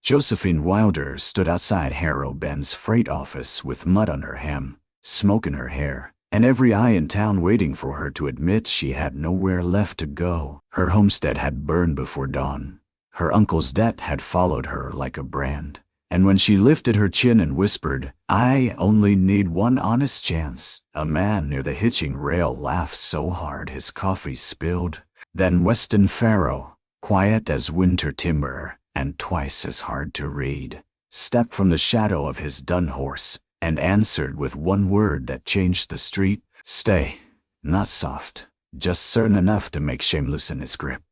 Josephine Wilder stood outside Harrow Bend's freight office with mud on her hem, smoke in her hair, and every eye in town waiting for her to admit she had nowhere left to go. Her homestead had burned before dawn. Her uncle's debt had followed her like a brand. And when she lifted her chin and whispered, "I only need one honest chance," a man near the hitching rail laughed so hard his coffee spilled. Then Weston Farrow, quiet as winter timber and twice as hard to read, stepped from the shadow of his dun horse and answered with one word that changed the street. "Stay." Not soft, just certain enough to make shame loosen his grip.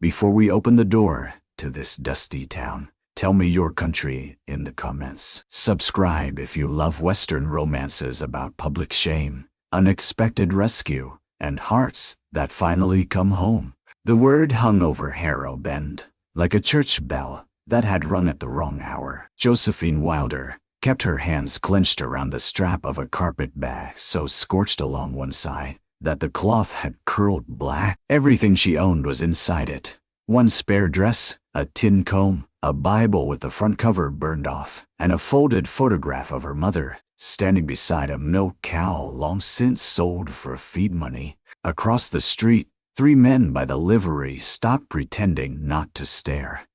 "Before we open the door to this dusty town, tell me your country in the comments. Subscribe if you love Western romances about public shame, unexpected rescue, and hearts that finally come home." The word hung over Harrow Bend like a church bell that had rung at the wrong hour. Josephine Wilder kept her hands clenched around the strap of a carpet bag so scorched along one side that the cloth had curled black. Everything she owned was inside it. One spare dress, a tin comb, a Bible with the front cover burned off, and a folded photograph of her mother standing beside a milk cow long since sold for feed money. Across the street, 3 men by the livery stopped pretending not to stare.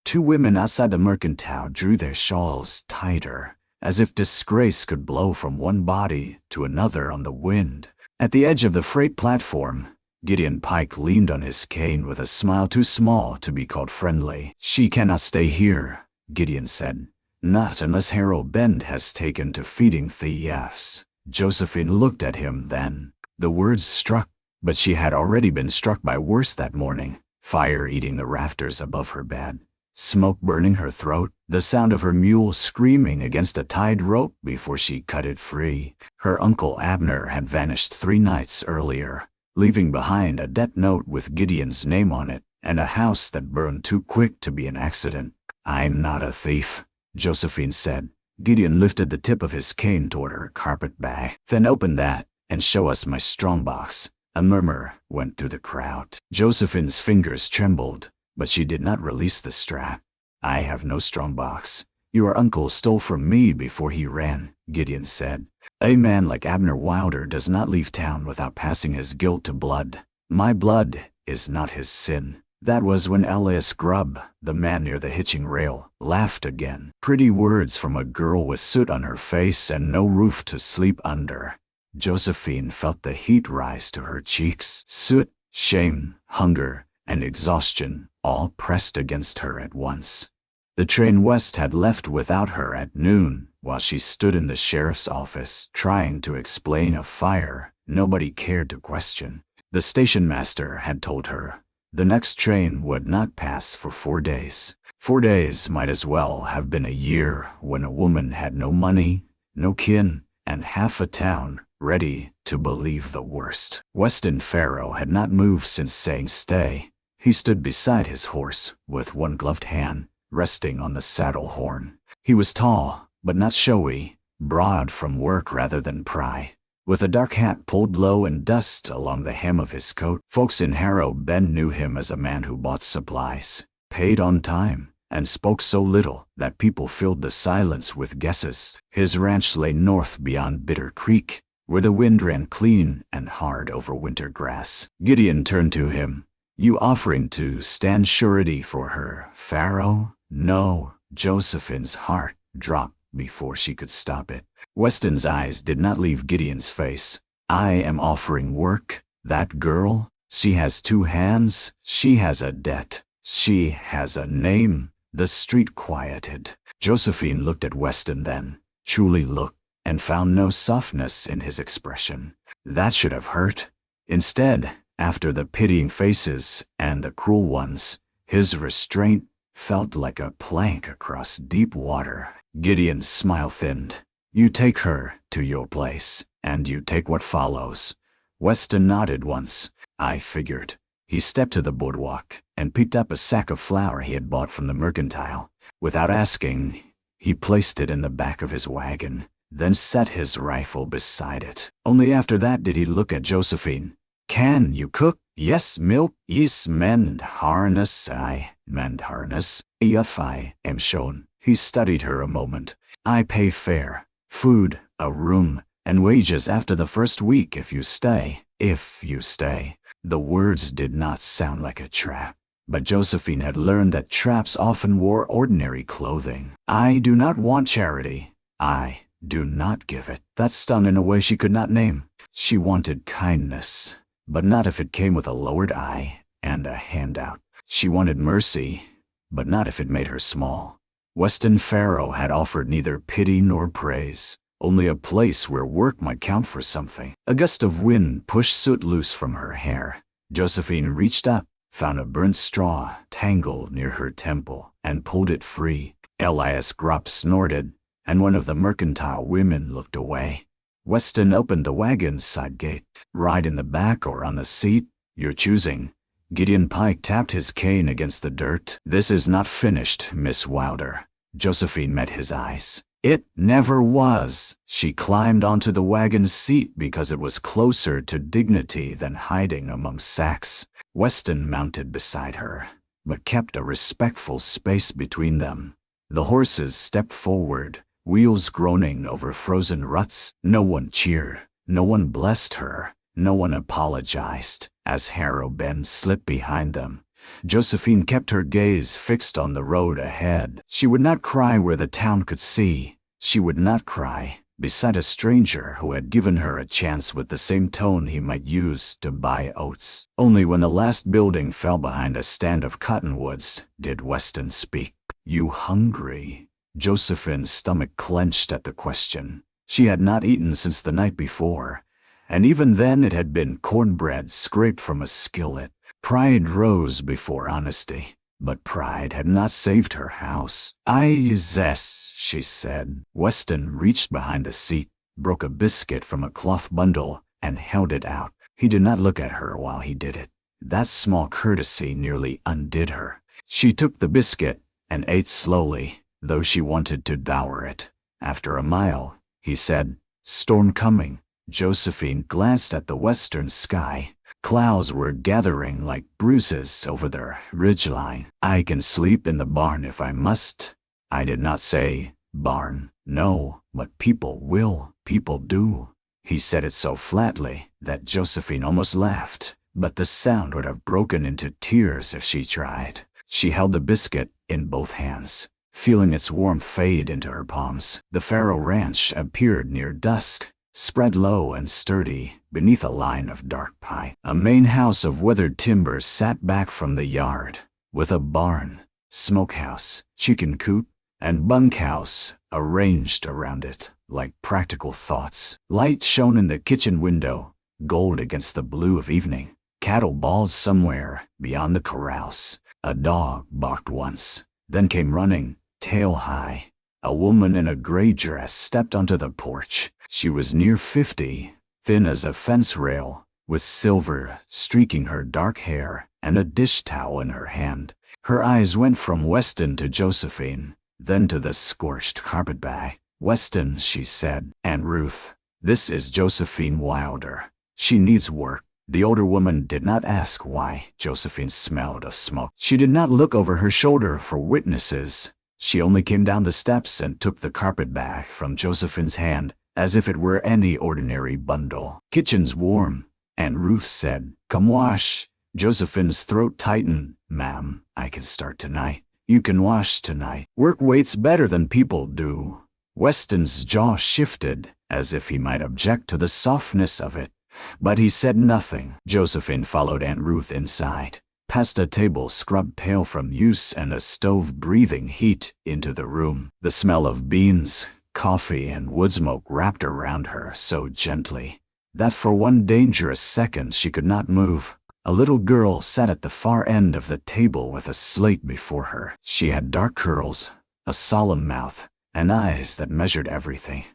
2 women outside the mercantile drew their shawls tighter, as if disgrace could blow from one body to another on the wind. At the edge of the freight platform, Gideon Pike leaned on his cane with a smile too small to be called friendly. "She cannot stay here," Gideon said. "Not unless Harrow Bend has taken to feeding thieves." Josephine looked at him then. The words struck, but she had already been struck by worse that morning. Fire eating the rafters above her bed, smoke burning her throat, the sound of her mule screaming against a tied rope before she cut it free. Her uncle Abner had vanished 3 nights earlier, leaving behind a debt note with Gideon's name on it and a house that burned too quick to be an accident. "I'm not a thief," Josephine said. Gideon lifted the tip of his cane toward her carpet bag. "Then open that and show us my strongbox." A murmur went through the crowd. Josephine's fingers trembled, but she did not release the strap. "I have no strongbox. Your uncle stole from me before he ran," Gideon said. "A man like Abner Wilder does not leave town without passing his guilt to blood. My blood is not his sin." That was when Elias Grubb, the man near the hitching rail, laughed again. Pretty words from a girl with soot on her face and no roof to sleep under. Josephine felt the heat rise to her cheeks. Soot, shame, hunger, and exhaustion all pressed against her at once. The train west had left without her at noon, while she stood in the sheriff's office trying to explain a fire nobody cared to question. The station master had told her the next train would not pass for 4 days. 4 days might as well have been a year when a woman had no money, no kin, and half a town ready to believe the worst. Weston Farrow had not moved since saying stay. He stood beside his horse with one gloved hand resting on the saddle horn. He was tall, but not showy, broad from work rather than pry, with a dark hat pulled low and dust along the hem of his coat. Folks in Harrow Bend knew him as a man who bought supplies, paid on time, and spoke so little that people filled the silence with guesses. His ranch lay north beyond Bitter Creek, where the wind ran clean and hard over winter grass. Gideon turned to him. "You offering to stand surety for her, Farrow?" "No." Josephine's heart dropped before she could stop it. Weston's eyes did not leave Gideon's face. "I am offering work. That girl, she has 2 hands, she has a debt, she has a name." The street quieted. Josephine looked at Weston then, truly looked, and found no softness in his expression. That should have hurt. Instead, after the pitying faces and the cruel ones, his restraint felt like a plank across deep water. Gideon's smile thinned. "You take her to your place, and you take what follows." Weston nodded once. "I figured." He stepped to the boardwalk and picked up a sack of flour he had bought from the mercantile. Without asking, he placed it in the back of his wagon, then set his rifle beside it. Only after that did he look at Josephine. "Can you cook?" "Yes, milk, is mend, harness, I." Mend harness. If I am shown. He studied her a moment. I pay fare, food, a room, and wages after the first week if you stay. If you stay. The words did not sound like a trap. But Josephine had learned that traps often wore ordinary clothing. I do not want charity. I do not give it. That stung in a way she could not name. She wanted kindness, but not if it came with a lowered eye and a handout. She wanted mercy, but not if it made her small. Weston Farrow had offered neither pity nor praise, only a place where work might count for something. A gust of wind pushed soot loose from her hair. Josephine reached up, found a burnt straw tangled near her temple, and pulled it free. Elias Grupp snorted, and one of the mercantile women looked away. Weston opened the wagon's side gate. Ride in the back or on the seat, your choosing. Gideon Pike tapped his cane against the dirt. This is not finished, Miss Wilder. Josephine met his eyes. It never was. She climbed onto the wagon's seat because it was closer to dignity than hiding among sacks. Weston mounted beside her, but kept a respectful space between them. The horses stepped forward, wheels groaning over frozen ruts. No one cheered. No one blessed her. No one apologized. As Harrow Bend slipped behind them, Josephine kept her gaze fixed on the road ahead. She would not cry where the town could see. She would not cry beside a stranger who had given her a chance with the same tone he might use to buy oats. Only when the last building fell behind a stand of cottonwoods did Weston speak. You hungry? Josephine's stomach clenched at the question. She had not eaten since the night before, and even then it had been cornbread scraped from a skillet. Pride rose before honesty, but pride had not saved her house. Yes, she said. Weston reached behind the seat, broke a biscuit from a cloth bundle, and held it out. He did not look at her while he did it. That small courtesy nearly undid her. She took the biscuit and ate slowly, though she wanted to devour it. After a mile, he said, Storm coming. Josephine glanced at the western sky. Clouds were gathering like bruises over their ridgeline. I can sleep in the barn if I must. I did not say barn, no, but people will, people do. He said it so flatly that Josephine almost laughed, but the sound would have broken into tears if she tried. She held the biscuit in both hands, feeling its warmth fade into her palms. The Farrow Ranch appeared near dusk, spread low and sturdy beneath a line of dark pine. A main house of weathered timber sat back from the yard, with a barn, smokehouse, chicken coop, and bunkhouse arranged around it like practical thoughts. Light shone in the kitchen window, gold against the blue of evening. Cattle bawled somewhere beyond the corrals. A dog barked once, then came running, tail high. A woman in a gray dress stepped onto the porch. She was near 50, thin as a fence rail, with silver streaking her dark hair and a dish towel in her hand. Her eyes went from Weston to Josephine, then to the scorched carpetbag. Weston, she said, and Ruth, this is Josephine Wilder. She needs work. The older woman did not ask why. Josephine smelled of smoke. She did not look over her shoulder for witnesses. She only came down the steps and took the carpetbag from Josephine's hand as if it were any ordinary bundle. Kitchen's warm, and Ruth said, Come wash. Josephine's throat tightened. Ma'am, I can start tonight. You can wash tonight. Work waits better than people do. Weston's jaw shifted, as if he might object to the softness of it, but he said nothing. Josephine followed Aunt Ruth inside, past a table scrubbed pale from use and a stove breathing heat into the room. The smell of beans, coffee, and wood smoke wrapped around her so gently that for one dangerous second she could not move. A little girl sat at the far end of the table with a slate before her. She had dark curls, a solemn mouth, and eyes that measured everything.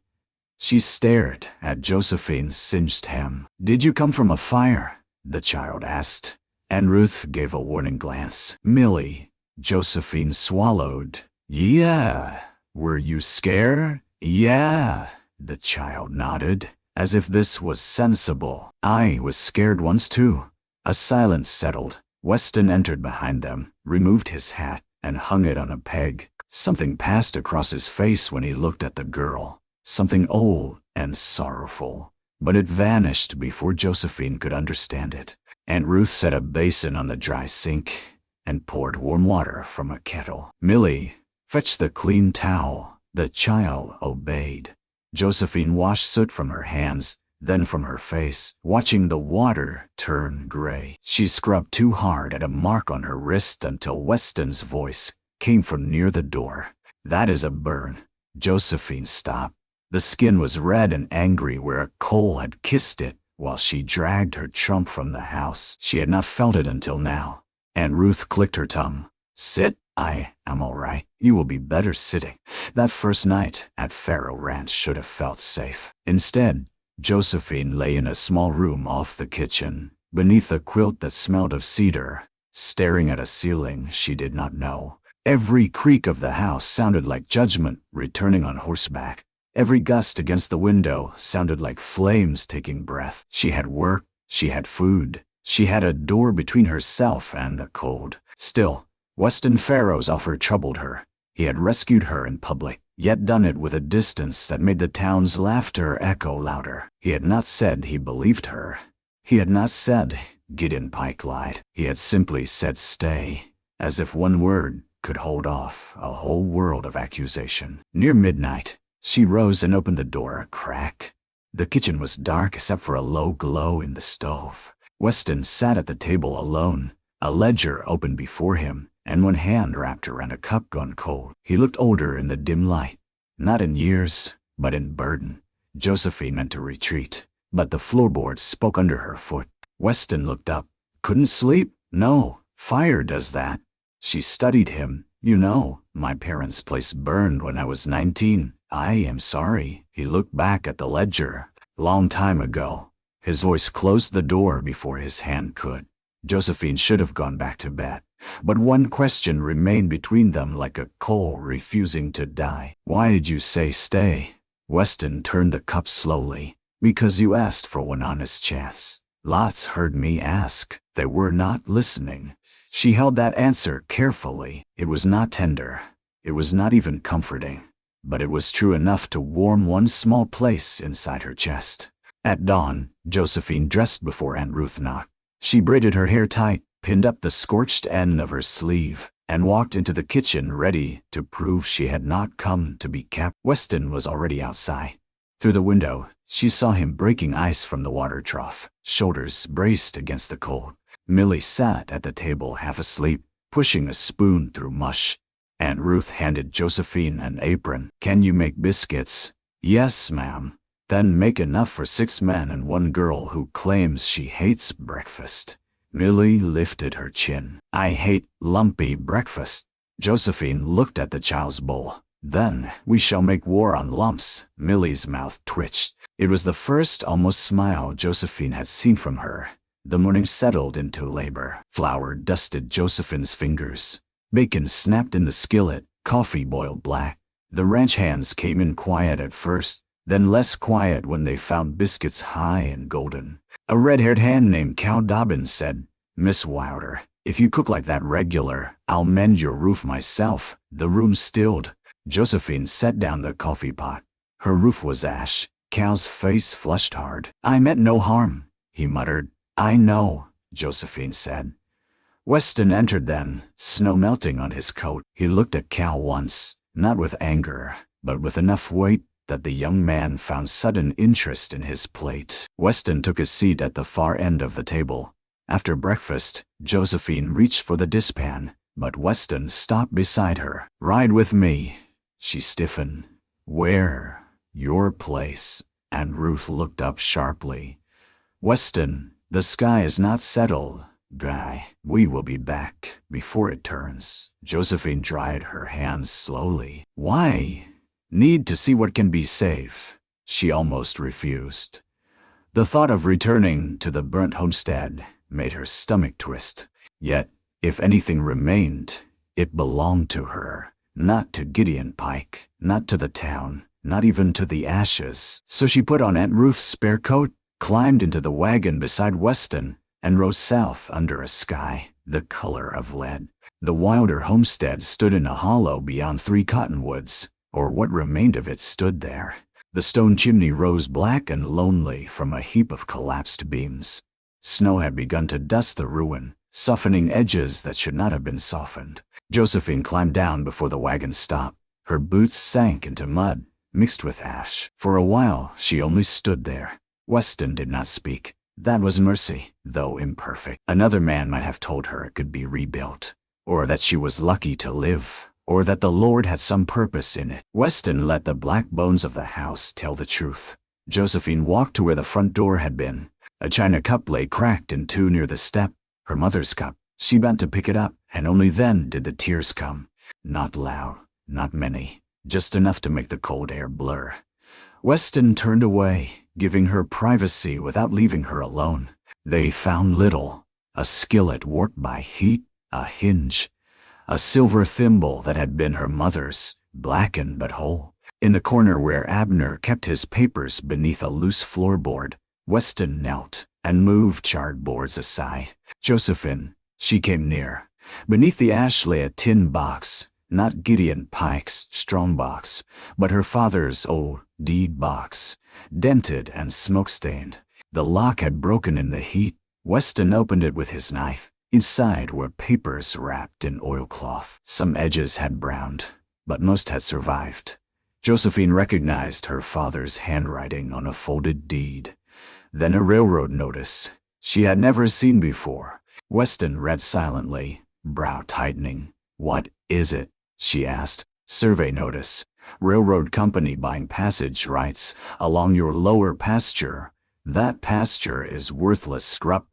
She stared at Josephine's singed hem. Did you come from a fire? The child asked, and Ruth gave a warning glance. Millie, Josephine swallowed. Yeah. Were you scared? Yeah. The child nodded, as if this was sensible. I was scared once too. A silence settled. Weston entered behind them, removed his hat, and hung it on a peg. Something passed across his face when he looked at the girl, something old and sorrowful, but it vanished before Josephine could understand it. Aunt Ruth set a basin on the dry sink and poured warm water from a kettle. "Millie, fetch the clean towel." The child obeyed. Josephine washed soot from her hands, then from her face, watching the water turn gray. She scrubbed too hard at a mark on her wrist until Weston's voice came from near the door. "That is a burn." Josephine stopped. The skin was red and angry where a coal had kissed it while she dragged her trunk from the house. She had not felt it until now. Aunt Ruth clicked her tongue. "Sit. I am all right. You will be better sitting." That first night at Faro Ranch should have felt safe. Instead, Josephine lay in a small room off the kitchen, beneath a quilt that smelled of cedar, staring at a ceiling she did not know. Every creak of the house sounded like judgment returning on horseback. Every gust against the window sounded like flames taking breath. She had work, she had food, she had a door between herself and the cold. Still, Weston Faro's offer troubled her. He had rescued her in public, yet done it with a distance that made the town's laughter echo louder. He had not said he believed her. He had not said Gideon Pike lied. He had simply said stay, as if one word could hold off a whole world of accusation. Near midnight, she rose and opened the door a crack. The kitchen was dark except for a low glow in the stove. Weston sat at the table alone, a ledger open before him, and one hand wrapped around a cup gone cold. He looked older in the dim light, not in years, but in burden. Josephine meant to retreat, but the floorboards spoke under her foot. Weston looked up. "Couldn't sleep?" "No, fire does that." She studied him. "You know, my parents' place burned when I was 19. I am sorry." He looked back at the ledger. "Long time ago." His voice closed the door before his hand could. Josephine should have gone back to bed, but one question remained between them like a coal refusing to die. "Why did you say stay?" Weston turned the cup slowly. "Because you asked for one honest chance. Lots heard me ask. They were not listening." She held that answer carefully. It was not tender. It was not even comforting. But it was true enough to warm one small place inside her chest. At dawn, Josephine dressed before Aunt Ruth knocked. She braided her hair tight, pinned up the scorched end of her sleeve, and walked into the kitchen ready to prove she had not come to be kept. Weston was already outside. Through the window, she saw him breaking ice from the water trough, shoulders braced against the cold. Millie sat at the table half asleep, pushing a spoon through mush. Aunt Ruth handed Josephine an apron. "Can you make biscuits?" "Yes, ma'am." "Then make enough for 6 men and 1 girl who claims she hates breakfast." Millie lifted her chin. "I hate lumpy breakfast." Josephine looked at the child's bowl. "Then we shall make war on lumps." Millie's mouth twitched. It was the first almost smile Josephine had seen from her. The morning settled into labor. Flour dusted Josephine's fingers. Bacon snapped in the skillet, coffee boiled black. The ranch hands came in quiet at first, then less quiet when they found biscuits high and golden. A red-haired hand named Cal Dobbins said, "Miss Wilder, if you cook like that regular, I'll mend your roof myself." The room stilled. Josephine set down the coffee pot. Her roof was ash. Cal's face flushed hard. "I meant no harm," he muttered. "I know," Josephine said. Weston entered then, snow melting on his coat. He looked at Cal once, not with anger, but with enough weight that the young man found sudden interest in his plate. Weston took his seat at the far end of the table. After breakfast, Josephine reached for the dishpan, but Weston stopped beside her. "Ride with me." She stiffened. "Where?" "Your place." And Ruth looked up sharply. "Weston, the sky is not settled. Dry. We will be back before it turns." Josephine dried her hands slowly. "Why?" "Need to see what can be safe." She almost refused. The thought of returning to the burnt homestead made her stomach twist. Yet, if anything remained, it belonged to her, not to Gideon Pike, not to the town, not even to the ashes. So she put on Aunt Ruth's spare coat, climbed into the wagon beside Weston, and rode south under a sky the color of lead. The Wilder homestead stood in a hollow beyond 3 cottonwoods, or what remained of it stood there. The stone chimney rose black and lonely from a heap of collapsed beams. Snow had begun to dust the ruin, softening edges that should not have been softened. Josephine climbed down before the wagon stopped. Her boots sank into mud, mixed with ash. For a while, she only stood there. Weston did not speak. That was mercy, though imperfect. Another man might have told her it could be rebuilt, or that she was lucky to live, or that the Lord had some purpose in it. Weston let the black bones of the house tell the truth. Josephine walked to where the front door had been. A china cup lay cracked in 2 near the step, her mother's cup. She bent to pick it up, and only then did the tears come. Not loud, not many, just enough to make the cold air blur. Weston turned away, giving her privacy without leaving her alone. They found little: a skillet warped by heat, a hinge, a silver thimble that had been her mother's, blackened but whole. In the corner where Abner kept his papers beneath a loose floorboard, Weston knelt and moved charred boards aside. Josephine, she came near. Beneath the ash lay a tin box, not Gideon Pike's strong box, but her father's old deed box, dented and smoke-stained. The lock had broken in the heat. Weston opened it with his knife. Inside were papers wrapped in oilcloth. Some edges had browned, but most had survived. Josephine recognized her father's handwriting on a folded deed. Then a railroad notice she had never seen before. Weston read silently, brow tightening. "What is it?" she asked. "Survey notice. Railroad company buying passage rights along your lower pasture. That pasture is worthless scrub.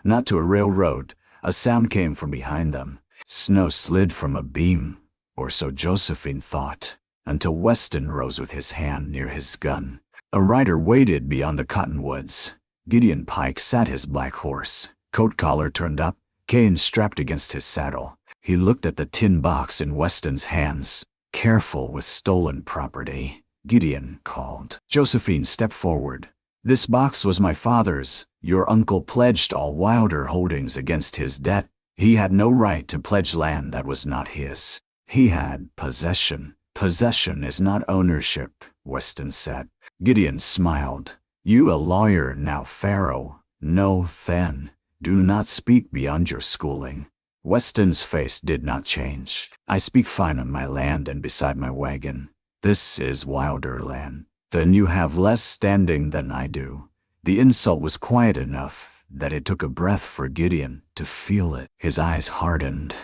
Not to a railroad." A sound came from behind them. Snow slid from a beam, or so Josephine thought, until Weston rose with his hand near his gun. A rider waited beyond the cottonwoods. Gideon Pike sat his black horse, coat collar turned up, cane strapped against his saddle. He looked at the tin box in Weston's hands. "Careful with stolen property," Gideon called. Josephine stepped forward. "This box was my father's. Your uncle pledged all Wilder holdings against his debt. He had no right to pledge land that was not his. He had possession. Possession is not ownership," Weston said. Gideon smiled. "You a lawyer now, Pharaoh? No, then. Do not speak beyond your schooling." Weston's face did not change. "I speak fine on my land and beside my wagon. This is Wilder land. Then you have less standing than I do." The insult was quiet enough that it took a breath for Gideon to feel it. His eyes hardened.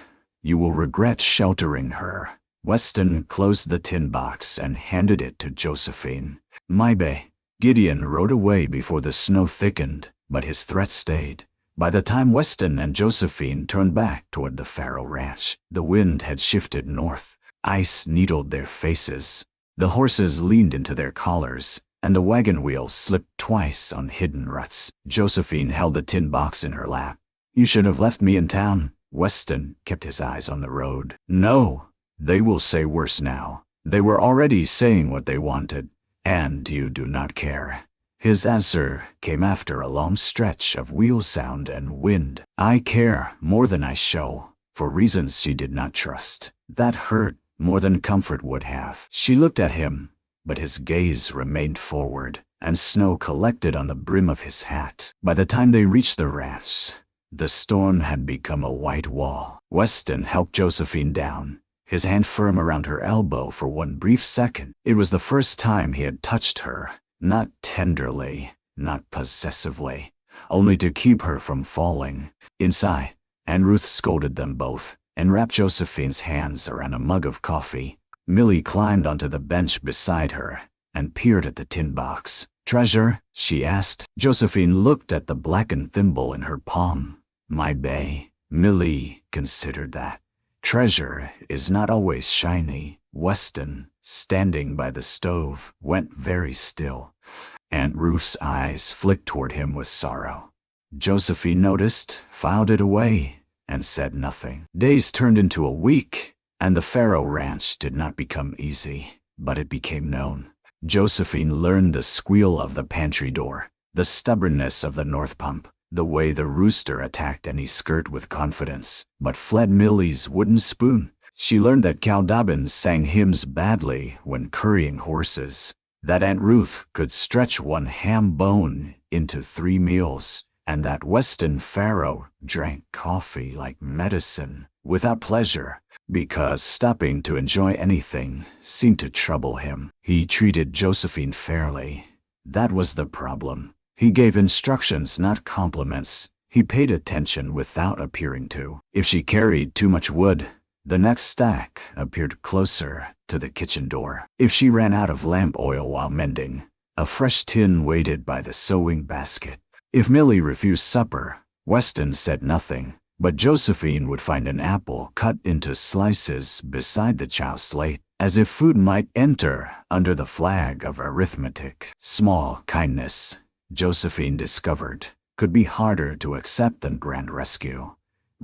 "You will regret sheltering her." Weston closed the tin box and handed it to Josephine. "My bay." Gideon rode away before the snow thickened, but his threat stayed. By the time Weston and Josephine turned back toward the Farrow ranch, the wind had shifted north. Ice needled their faces. The horses leaned into their collars, and the wagon wheels slipped twice on hidden ruts. Josephine held the tin box in her lap. "You should have left me in town." Weston kept his eyes on the road. "No, they will say worse now. They were already saying what they wanted, and you do not care." His answer came after a long stretch of wheel sound and wind. "I care more than I show, for reasons she did not trust. That hurt more than comfort would have." She looked at him, but his gaze remained forward, and snow collected on the brim of his hat. By the time they reached the ranch, the storm had become a white wall. Weston helped Josephine down, his hand firm around her elbow for one brief second. It was the first time he had touched her. Not tenderly, not possessively, only to keep her from falling. Inside, Aunt Ruth scolded them both and wrapped Josephine's hands around a mug of coffee. Millie climbed onto the bench beside her and peered at the tin box. "Treasure?" she asked. Josephine looked at the blackened thimble in her palm. "My bay." Millie considered that. "Treasure is not always shiny." Weston, standing by the stove, went very still. Aunt Ruth's eyes flicked toward him with sorrow. Josephine noticed, filed it away, and said nothing. Days turned into a week, and the Farrow ranch did not become easy, but it became known. Josephine learned the squeal of the pantry door, the stubbornness of the north pump, the way the rooster attacked any skirt with confidence, but fled Millie's wooden spoon. She learned that Cal Dobbins sang hymns badly when currying horses, that Aunt Ruth could stretch one ham bone into 3 meals, and that Weston Farrow drank coffee like medicine without pleasure, because stopping to enjoy anything seemed to trouble him. He treated Josephine fairly. That was the problem. He gave instructions, not compliments. He paid attention without appearing to. If she carried too much wood, the next stack appeared closer to the kitchen door. If she ran out of lamp oil while mending, a fresh tin waited by the sewing basket. If Millie refused supper, Weston said nothing, but Josephine would find an apple cut into slices beside the chow's slate, as if food might enter under the flag of arithmetic. Small kindness, Josephine discovered, could be harder to accept than grand rescue.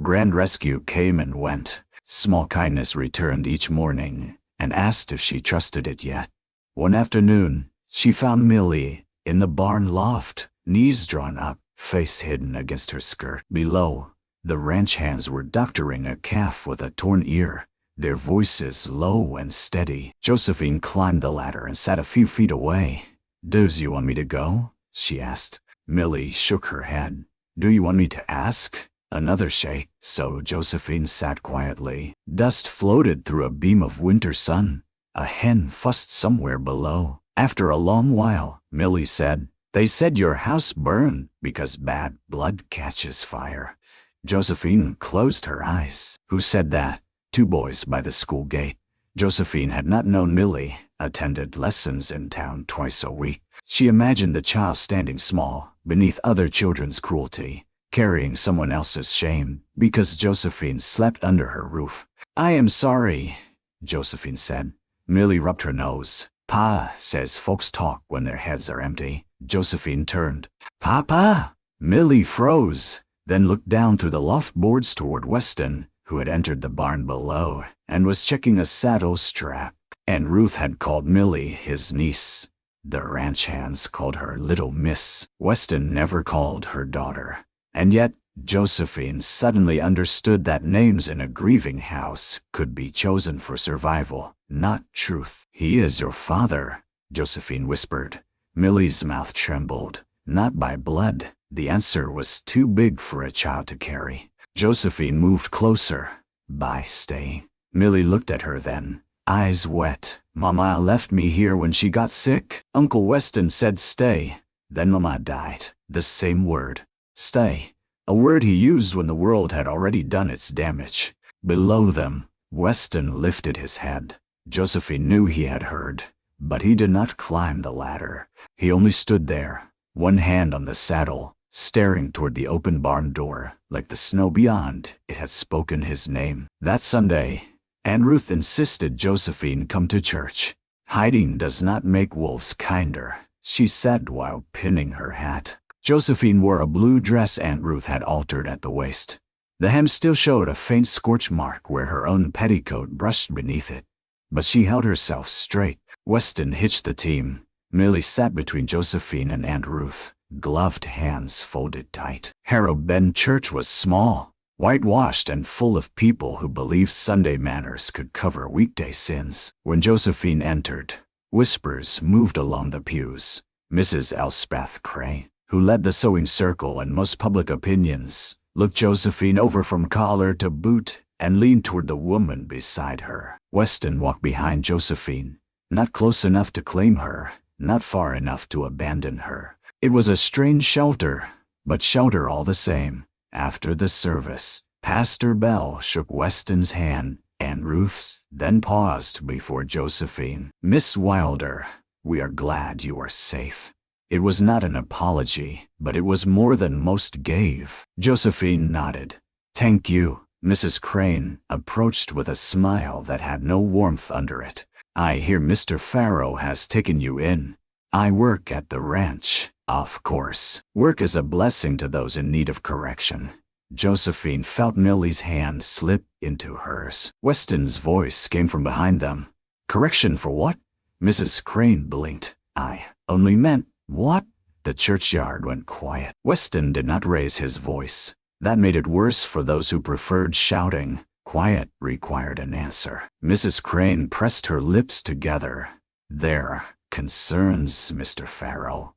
Grand rescue came and went. Small kindness returned each morning and asked if she trusted it yet. One afternoon, she found Millie in the barn loft, knees drawn up, face hidden against her skirt. Below, the ranch hands were doctoring a calf with a torn ear, their voices low and steady. Josephine climbed the ladder and sat a few feet away. "Does you want me to go?" she asked. Millie shook her head. "Do you want me to ask?" Another shake. So Josephine sat quietly. Dust floated through a beam of winter sun. A hen fussed somewhere below. After a long while, Millie said, "They said your house burned because bad blood catches fire." Josephine closed her eyes. Who said that? 2 boys by the school gate. Josephine had not known Millie, attended lessons in town twice a week. She imagined the child standing small, beneath other children's cruelty, carrying someone else's shame, because Josephine slept under her roof. "I am sorry," Josephine said. Millie rubbed her nose. "Pa says folks talk when their heads are empty." Josephine turned. "Papa!" Millie froze, then looked down through the loft boards toward Weston, who had entered the barn below and was checking a saddle strap. And Ruth had called Millie his niece. The ranch hands called her Little Miss. Weston never called her daughter. And yet, Josephine suddenly understood that names in a grieving house could be chosen for survival, not truth. "He is your father," Josephine whispered. Millie's mouth trembled. Not by blood. The answer was too big for a child to carry. Josephine moved closer. "By staying." Millie looked at her then, eyes wet. "Mama left me here when she got sick. Uncle Weston said stay. Then Mama died." The same word. Stay. A word he used when the world had already done its damage. Below them, Weston lifted his head. Josephine knew he had heard, but he did not climb the ladder. He only stood there, one hand on the saddle, staring toward the open barn door, like the snow beyond it had spoken his name. That Sunday, Aunt Ruth insisted Josephine come to church. "Hiding does not make wolves kinder," she said while pinning her hat. Josephine wore a blue dress Aunt Ruth had altered at the waist. The hem still showed a faint scorch mark where her own petticoat brushed beneath it. But she held herself straight. Weston hitched the team. Millie sat between Josephine and Aunt Ruth, gloved hands folded tight. Harrow Bend Church was small, whitewashed and full of people who believed Sunday manners could cover weekday sins. When Josephine entered, whispers moved along the pews. Mrs. Elspeth Cray, who led the sewing circle and most public opinions, looked Josephine over from collar to boot and leaned toward the woman beside her. Weston walked behind Josephine, not close enough to claim her, not far enough to abandon her. It was a strange shelter, but shelter all the same. After the service, Pastor Bell shook Weston's hand, and Ruth's, then paused before Josephine. "Miss Wilder, we are glad you are safe." It was not an apology, but it was more than most gave. Josephine nodded. "Thank you." Mrs. Crane approached with a smile that had no warmth under it. "I hear Mr. Farrow has taken you in." "I work at the ranch." "Of course. Work is a blessing to those in need of correction." Josephine felt Millie's hand slip into hers. Weston's voice came from behind them. "Correction for what?" Mrs. Crane blinked. "I only meant..." "What?" The churchyard went quiet. Weston did not raise his voice. That made it worse for those who preferred shouting. Quiet required an answer. Mrs. Crane pressed her lips together. "There, concerns, Mr. Farrow.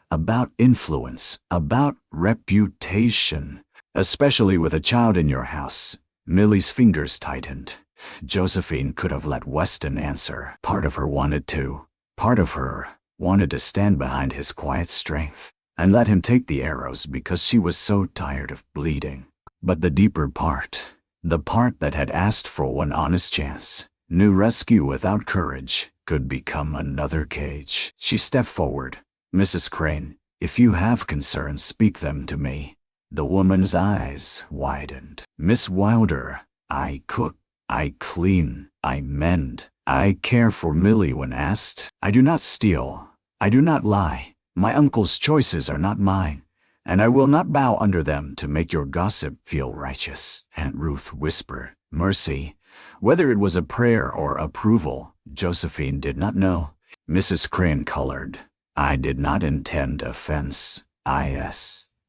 About influence, about reputation, especially with a child in your house." Millie's fingers tightened. Josephine could have let Weston answer. Part of her wanted to. Part of her wanted to stand behind his quiet strength and let him take the arrows because she was so tired of bleeding. But the deeper part, the part that had asked for one honest chance, knew rescue without courage could become another cage. She stepped forward. "Mrs. Crane, if you have concerns, speak them to me." The woman's eyes widened. "Miss Wilder, I cook, I clean, I mend. I care for Millie when asked. I do not steal. I do not lie. My uncle's choices are not mine, and I will not bow under them to make your gossip feel righteous." Aunt Ruth whispered, "Mercy." Whether it was a prayer or approval, Josephine did not know. Mrs. Crane colored. "I did not intend offense,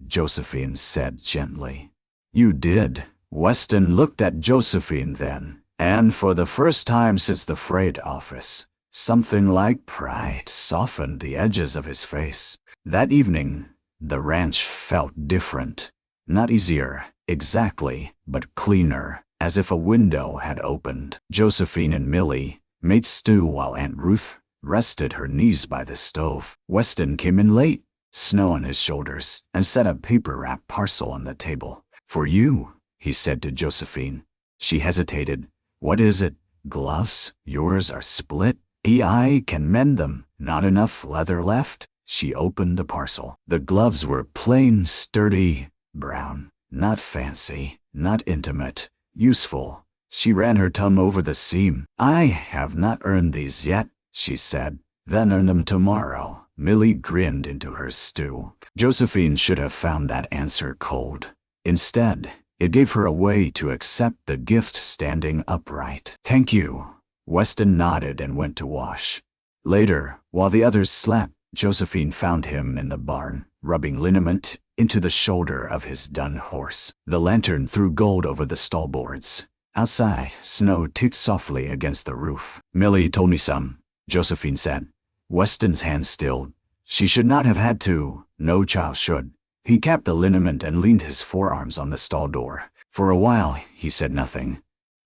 Josephine said gently. "You did." Weston looked at Josephine then, and for the first time since the freight office, something like pride softened the edges of his face. That evening, the ranch felt different. Not easier, exactly, but cleaner, as if a window had opened. Josephine and Millie made stew while Aunt Ruth rested her knees by the stove. Weston came in late, snow on his shoulders, and set a paper-wrapped parcel on the table. "For you," he said to Josephine. She hesitated. "What is it? Gloves? Yours are split. I can mend them. Not enough leather left?" She opened the parcel. The gloves were plain, sturdy, brown. Not fancy, not intimate, useful. She ran her thumb over the seam. "I have not earned these yet," she said. "Then earn them tomorrow." Millie grinned into her stew. Josephine should have found that answer cold. Instead, it gave her a way to accept the gift standing upright. "Thank you." Weston nodded and went to wash. Later, while the others slept, Josephine found him in the barn, rubbing liniment into the shoulder of his dun horse. The lantern threw gold over the stall boards. Outside, snow ticked softly against the roof. "Millie told me some," Josephine said. Weston's hand stilled. She should not have had to. No child should. He capped the liniment and leaned his forearms on the stall door. For a while, he said nothing.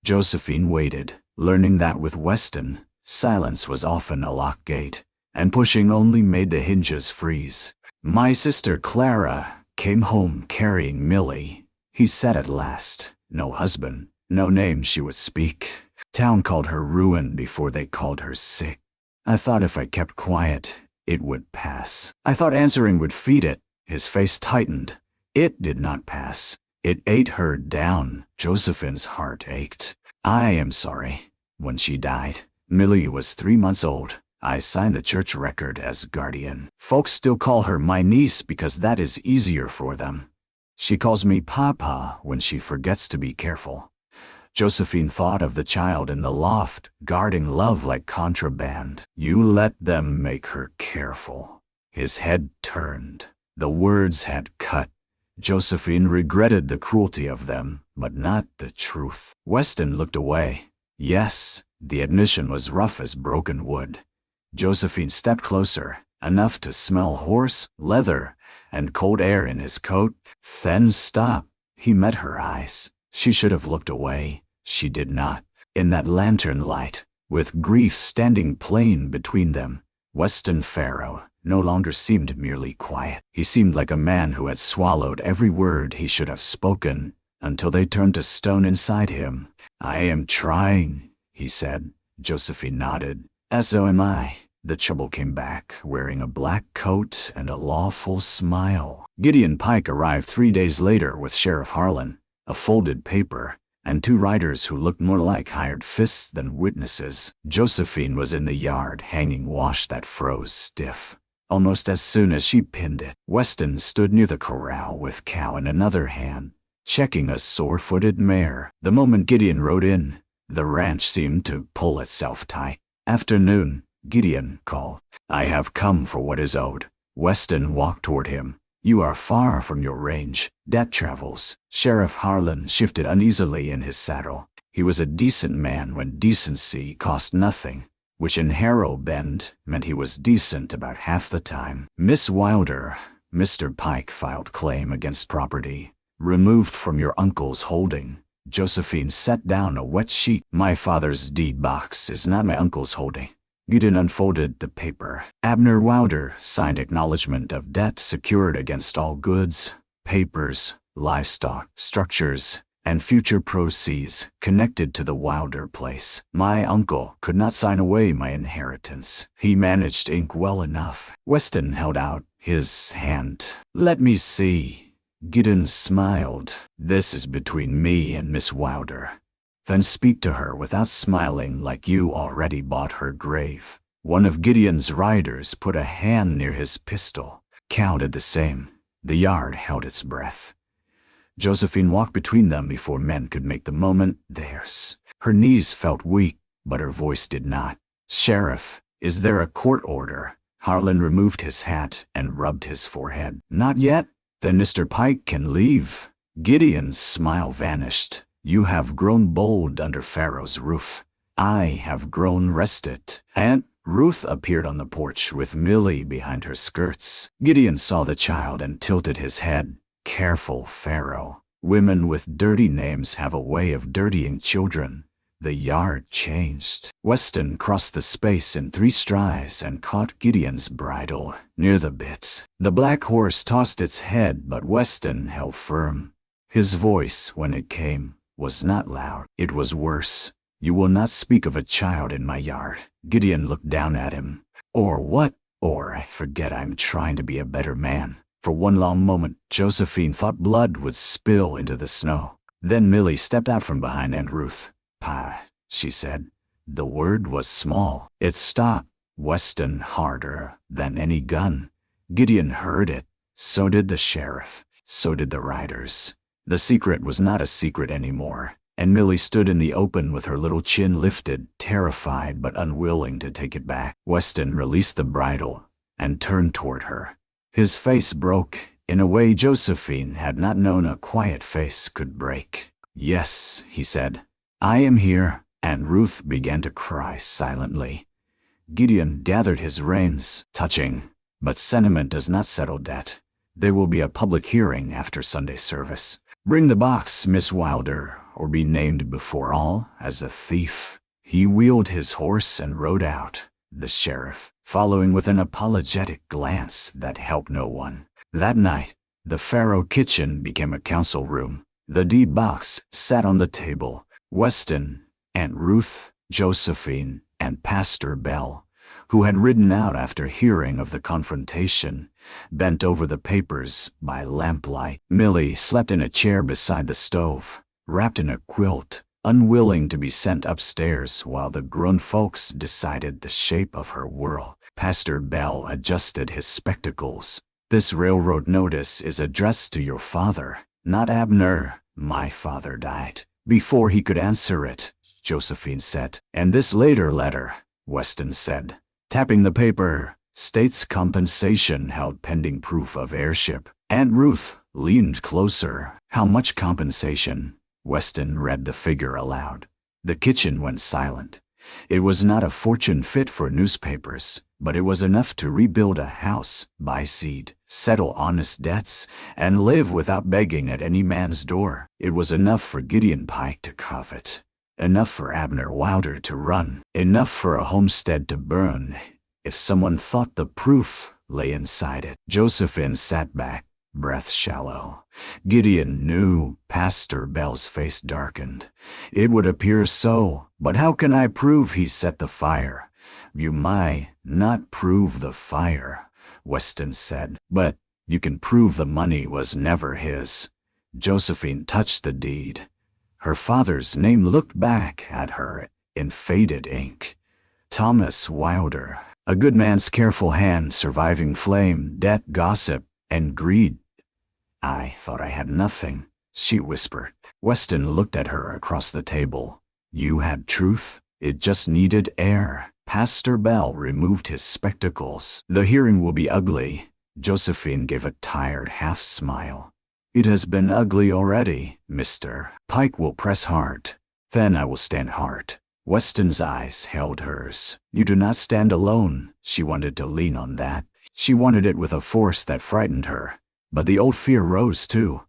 Josephine waited, learning that with Weston, silence was often a locked gate, and pushing only made the hinges freeze. "My sister Clara came home carrying Millie," he said at last. No husband, no name she would speak. Town called her ruined before they called her sick. I thought if I kept quiet, it would pass. I thought answering would feed it. His face tightened. It did not pass. It ate her down. Josephine's heart ached. "I am sorry." When she died, Millie was 3 months old. I signed the church record as guardian. Folks still call her my niece because that is easier for them. She calls me Papa when she forgets to be careful. Josephine thought of the child in the loft, guarding love like contraband. "You let them make her careful." His head turned. The words had cut. Josephine regretted the cruelty of them, but not the truth. Weston looked away. Yes, the admission was rough as broken wood. Josephine stepped closer, enough to smell horse, leather, and cold air in his coat. Then stop. He met her eyes. She should have looked away. She did not. In that lantern light, with grief standing plain between them, Weston Farrow no longer seemed merely quiet. He seemed like a man who had swallowed every word he should have spoken until they turned to stone inside him. "I am trying," he said. Josephine nodded. "So am I." The trouble came back, wearing a black coat and a lawful smile. Gideon Pike arrived 3 days later with Sheriff Harlan, a folded paper, and 2 riders who looked more like hired fists than witnesses. Josephine was in the yard hanging wash that froze stiff. Almost as soon as she pinned it, Weston stood near the corral with Cow in another hand, checking a sore-footed mare. The moment Gideon rode in, the ranch seemed to pull itself tight. "Afternoon," Gideon called. "I have come for what is owed." Weston walked toward him. You are far from your range. That travels. Sheriff Harlan shifted uneasily in his saddle. He was a decent man when decency cost nothing, which in Harrow Bend meant he was decent about half the time. Miss Wilder, Mr. Pike filed claim against property removed from your uncle's holding. Josephine set down a wet sheet. My father's deed box is not my uncle's holding. Gideon unfolded the paper. Abner Wilder signed acknowledgement of debt secured against all goods, papers, livestock, structures, and future proceeds connected to the Wilder place. My uncle could not sign away my inheritance. He managed ink well enough. Weston held out his hand. Let me see. Gideon smiled. This is between me and Miss Wilder. Then speak to her without smiling like you already bought her grave. One of Gideon's riders put a hand near his pistol. Cal did the same. The yard held its breath. Josephine walked between them before men could make the moment theirs. Her knees felt weak, but her voice did not. Sheriff, is there a court order? Harlan removed his hat and rubbed his forehead. Not yet. Then Mr. Pike can leave. Gideon's smile vanished. You have grown bold under Pharaoh's roof. I have grown rested. Aunt Ruth appeared on the porch with Millie behind her skirts. Gideon saw the child and tilted his head. Careful, Pharaoh. Women with dirty names have a way of dirtying children. The yard changed. Weston crossed the space in 3 strides and caught Gideon's bridle near the bit. The black horse tossed its head, but Weston held firm. His voice, when it came, was not loud. It was worse. You will not speak of a child in my yard. Gideon looked down at him. Or what? Or I forget I'm trying to be a better man. For one long moment, Josephine thought blood would spill into the snow. Then Millie stepped out from behind Aunt Ruth. Pa, she said. The word was small. It stopped. Weston harder than any gun. Gideon heard it. So did the sheriff. So did the riders. The secret was not a secret anymore, and Millie stood in the open with her little chin lifted, terrified but unwilling to take it back. Weston released the bridle and turned toward her. His face broke in a way Josephine had not known a quiet face could break. Yes, he said. I am here, and Ruth began to cry silently. Gideon gathered his reins, touching, but sentiment does not settle debt. There will be a public hearing after Sunday service. Bring the box, Miss Wilder, or be named before all as a thief. He wheeled his horse and rode out, the sheriff following with an apologetic glance that helped no one. That night, the Pharaoh kitchen became a council room. The deed box sat on the table. Weston, Aunt Ruth, Josephine, and Pastor Bell, who had ridden out after hearing of the confrontation, bent over the papers by lamplight. Millie slept in a chair beside the stove, wrapped in a quilt, unwilling to be sent upstairs while the grown folks decided the shape of her world. Pastor Bell adjusted his spectacles. This railroad notice is addressed to your father, not Abner. My father died before he could answer it, Josephine said. And this later letter, Weston said, tapping the paper, states compensation held pending proof of heirship. Aunt Ruth leaned closer. How much compensation? Weston read the figure aloud. The kitchen went silent. It was not a fortune fit for newspapers, but it was enough to rebuild a house, buy seed, settle honest debts, and live without begging at any man's door. It was enough for Gideon Pike to covet, enough for Abner Wilder to run, enough for a homestead to burn, if someone thought the proof lay inside it. Josephine sat back, breath shallow. Gideon knew. Pastor Bell's face darkened. It would appear so, but how can I prove he set the fire? You might not prove the fire, Weston said, but you can prove the money was never his. Josephine touched the deed. Her father's name looked back at her in faded ink. Thomas Wilder, a good man's careful hand surviving flame, debt, gossip, and greed. I thought I had nothing, she whispered. Weston looked at her across the table. You had truth? It just needed air. Pastor Bell removed his spectacles. The hearing will be ugly. Josephine gave a tired half-smile. It has been ugly already, Mr. Pike will press hard. Then I will stand hard. Weston's eyes held hers. You do not stand alone. She wanted to lean on that. She wanted it with a force that frightened her. But the old fear rose too.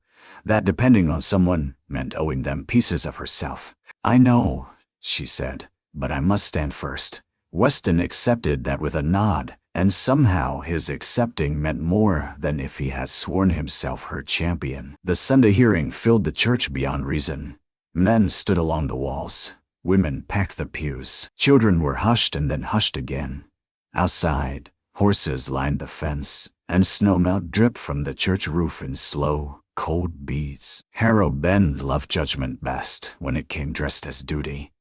That depending on someone meant owing them pieces of herself. I know, she said, but I must stand first. Weston accepted that with a nod, and somehow his accepting meant more than if he had sworn himself her champion. The Sunday hearing filled the church beyond reason. Men stood along the walls. Women packed the pews. Children were hushed and then hushed again. Outside, horses lined the fence, and snowmelt dripped from the church roof in slow, cold beads. Harrow Bend loved judgment best when it came dressed as duty.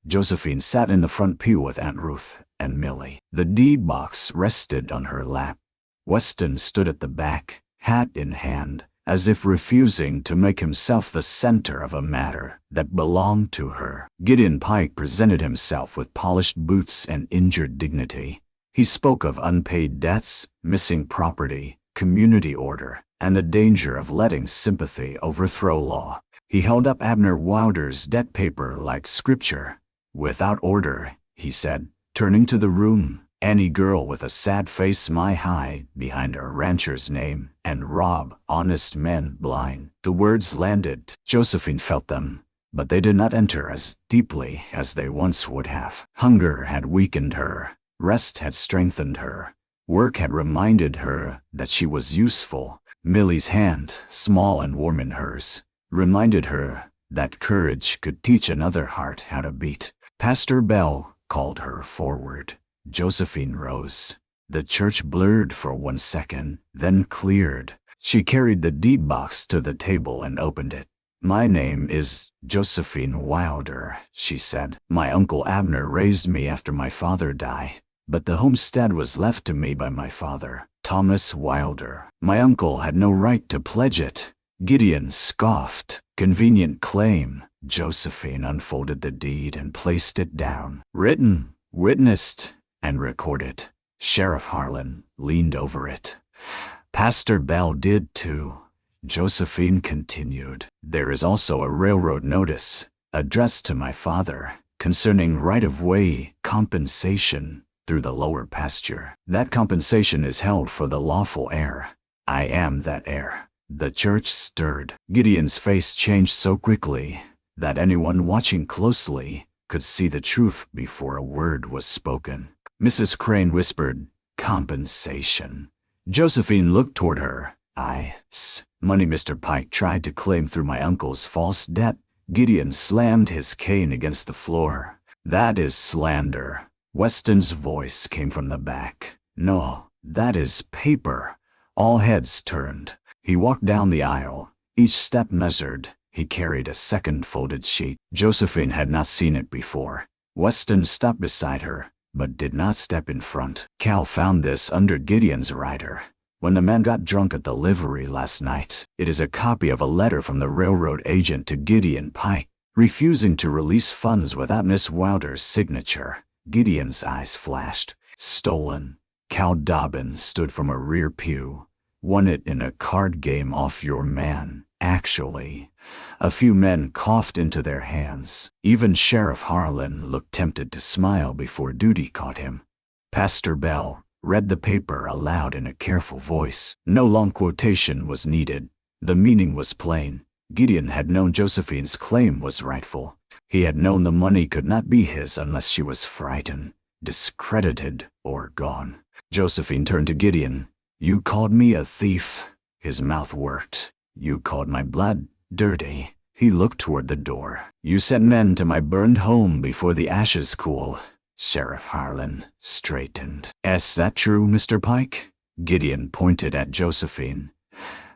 Josephine sat in the front pew with Aunt Ruth and Millie. The deed box rested on her lap. Weston stood at the back, hat in hand, as if refusing to make himself the center of a matter that belonged to her. Gideon Pike presented himself with polished boots and injured dignity. He spoke of unpaid debts, missing property, community order, and the danger of letting sympathy overthrow law. He held up Abner Wilder's debt paper like scripture. Without order, he said, turning to the room, any girl with a sad face my high behind a rancher's name, and rob honest men blind. The words landed. Josephine felt them, but they did not enter as deeply as they once would have. Hunger had weakened her. Rest had strengthened her. Work had reminded her that she was useful. Millie's hand, small and warm in hers, reminded her that courage could teach another heart how to beat. Pastor Bell called her forward. Josephine rose. The church blurred for 1 second, then cleared. She carried the deed box to the table and opened it. My name is Josephine Wilder, she said. My uncle Abner raised me after my father died, but the homestead was left to me by my father, Thomas Wilder. My uncle had no right to pledge it. Gideon scoffed. Convenient claim. Josephine unfolded the deed and placed it down. Written, witnessed, and recorded. Sheriff Harlan leaned over it. Pastor Bell did too. Josephine continued. There is also a railroad notice, addressed to my father, concerning right-of-way compensation through the lower pasture. That compensation is held for the lawful heir. I am that heir. The church stirred. Gideon's face changed so quickly that anyone watching closely could see the truth before a word was spoken. Mrs. Crane whispered, compensation. Josephine looked toward her. Money Mr. Pike tried to claim through my uncle's false debt. Gideon slammed his cane against the floor. That is slander. Weston's voice came from the back. No, that is paper. All heads turned. He walked down the aisle, each step measured. He carried a second folded sheet. Josephine had not seen it before. Weston stopped beside her, but did not step in front. Cal found this under Gideon's rider. When the man got drunk at the livery last night, it is a copy of a letter from the railroad agent to Gideon Pike, refusing to release funds without Miss Wilder's signature. Gideon's eyes flashed. Stolen. Cal Dobbin stood from a rear pew. Won it in a card game off your man, actually. A few men coughed into their hands. Even Sheriff Harlan looked tempted to smile before duty caught him. Pastor Bell read the paper aloud in a careful voice. No long quotation was needed. The meaning was plain. Gideon had known Josephine's claim was rightful. He had known the money could not be his unless she was frightened, discredited, or gone. Josephine turned to Gideon. You called me a thief. His mouth worked. You called my blood dirty. He looked toward the door. You sent men to my burned home before the ashes cool. Sheriff Harlan straightened. Is that true, Mr. Pike? Gideon pointed at Josephine.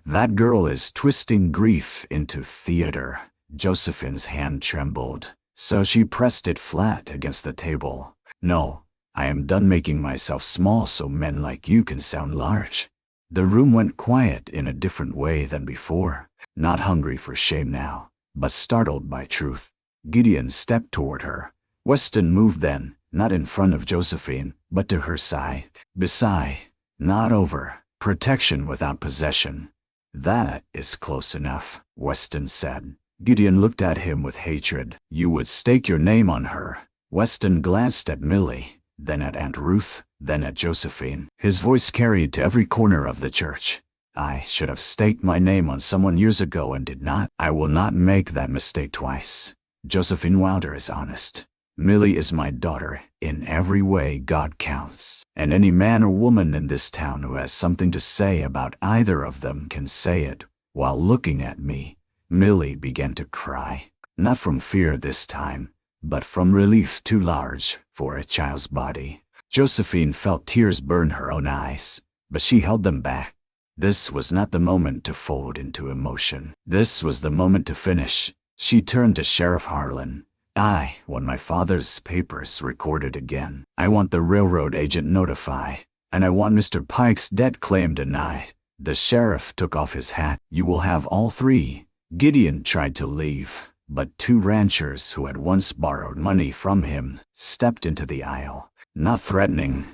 That girl is twisting grief into theater. Josephine's hand trembled, so she pressed it flat against the table. No, I am done making myself small so men like you can sound large. The room went quiet in a different way than before, not hungry for shame now, but startled by truth. Gideon stepped toward her. Weston moved then, not in front of Josephine, but to her side. Beside, not over. Protection without possession. That is close enough, Weston said. Gideon looked at him with hatred. You would stake your name on her. Weston glanced at Millie, then at Aunt Ruth, then at Josephine. His voice carried to every corner of the church. I should have staked my name on someone years ago and did not. I will not make that mistake twice. Josephine Wilder is honest. Millie is my daughter. In every way, God counts. And any man or woman in this town who has something to say about either of them can say it. While looking at me, Millie began to cry. Not from fear this time, but from relief too large for a child's body. Josephine felt tears burn her own eyes, but she held them back. This was not the moment to fold into emotion. This was the moment to finish. She turned to Sheriff Harlan. I want my father's papers recorded again. I want the railroad agent notified. And I want Mr. Pike's debt claim denied. The sheriff took off his hat. You will have all three. Gideon tried to leave, but two ranchers who had once borrowed money from him stepped into the aisle. Not threatening,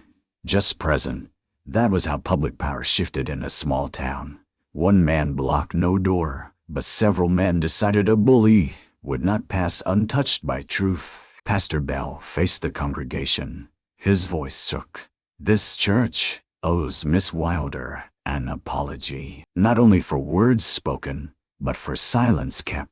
just present. That was how public power shifted in a small town. One man blocked no door, but several men decided a bully would not pass untouched by truth. Pastor Bell faced the congregation. His voice shook. This church owes Miss Wilder an apology, not only for words spoken, but for silence kept.